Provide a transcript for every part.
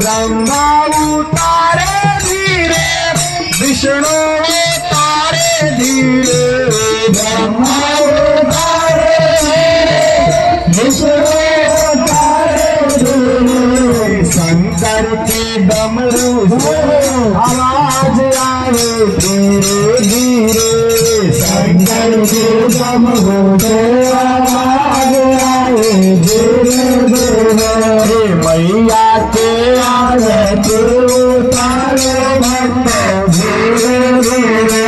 ब्रह्मा उतारे धीरे विष्णु उतारे धीरे ब्रह्मा उतारे धीरे विष्णु उतारे धीरे शंकर के डमरू से आवाज आए धीरे धीरे शंकर के डमरू से आवाज आए धीरे धीरे मैया के आरती उतारे भक्त धीरे धीरे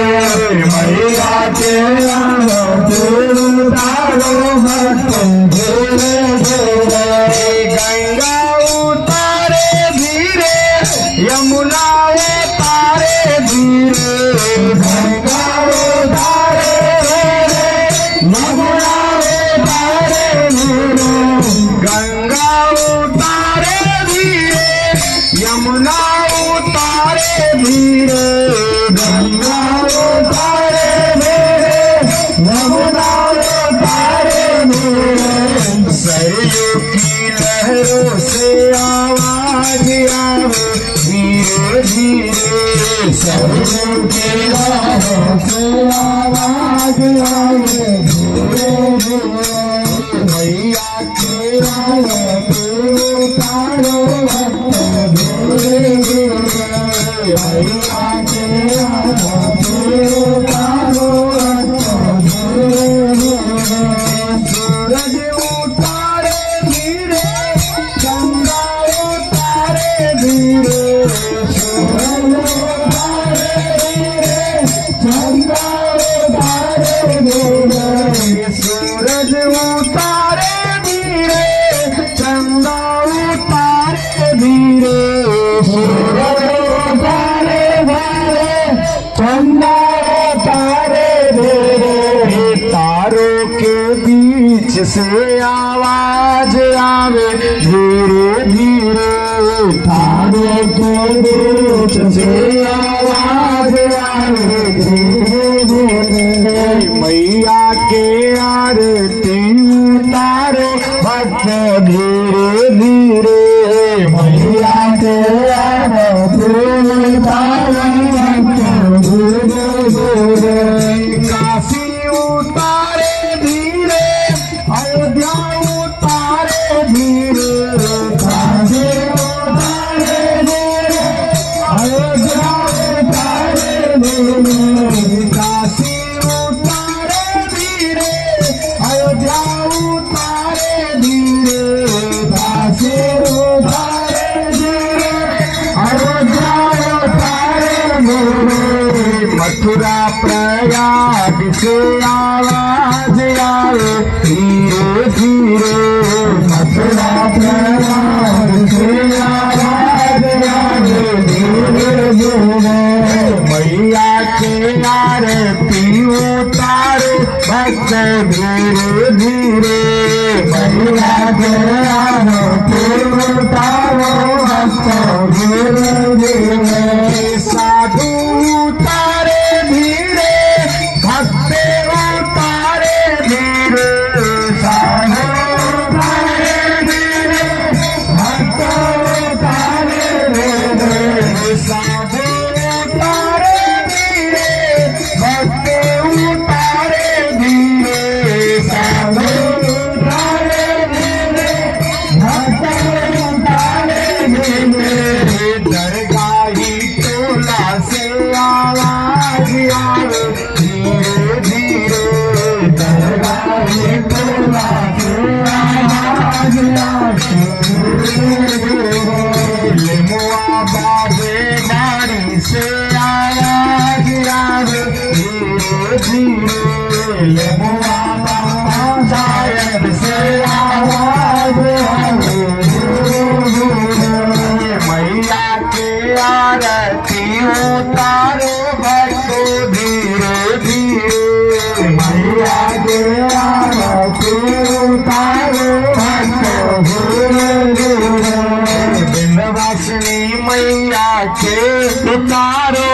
मैया के आरती उतारे भक्त धीरे धीरे गंगा उतारे धीरे यमुना उतारे धीरे गंगा उतारे धीरे यमुना उतारे धीरे गंगा उतारे धीरे यमुना उतारे धीरे गंगा उतारे धीरे यमुना उतारे धीरे सरयू की लहरों से आवाज आवे धीरे धीरे सरयू की लहरों से आवाज आवे धीरे धीरे मैया के आरती उतारो भक्त धीरे धीरे मैया के आरती उतारो भक्त धीरे धीरे सूरज उतारे धीरे चंदा उतारे धीरे सूरज उतारे धीरे चंदा उतारे धीरे सूरज उतारे धीरे चंदा उतारे धीरे सूरज उतारे धीरे चंदा उतारे धीरे तारों के बीच से आवाज आवे धीरे धीरे तारों के बीच से आवाज आवे धीरे धीरे मैया के आरती उतारो भक्त धीरे धीरे मैया के आरती उतारो भक्त धीरे धीरे काशी उतारे धीरे अयोध्या उतारे धीरे काशी उतारे धीरे अयोध्या उतारे धीरे काशी उतारे धीरे अयोध्या उतारे धीरे काशी उतारे धीरे अयोध्या उतारे धीरे मथुरा प्रयाग से आवाज आए धीरे धीरे मथुरा प्रयाग से आवाज आए धीरे धीरे मैया के आरती उतारो भक्त धीरे धीरे मैया के आरती उतारो भक्त धीरे धीरे साधु उतारे धीरे भक्त उतारे धीरे साधु उतारे धीरे भक्त उतारे धीरे साधु उतारे धीरे भक्त उतारे धीरे साधु उतारे धीरे भक्त उतारे धीरे दरगाही टोला से आवाज आवे धीरे धीरे दरगाही टोला से आवाज आवे धीरे धीरे लेमुआ बाबे बारी से आवाज आवे धीरे धीरे लेमुआ बाबा शायद से आवाज आवे धीरे धीरे मैया के आरती उतारो भक्त धीरे धीरे मैया के आरती उतारो भक्त धीरे धीरे विंध्यवासिनी मैया के उतारो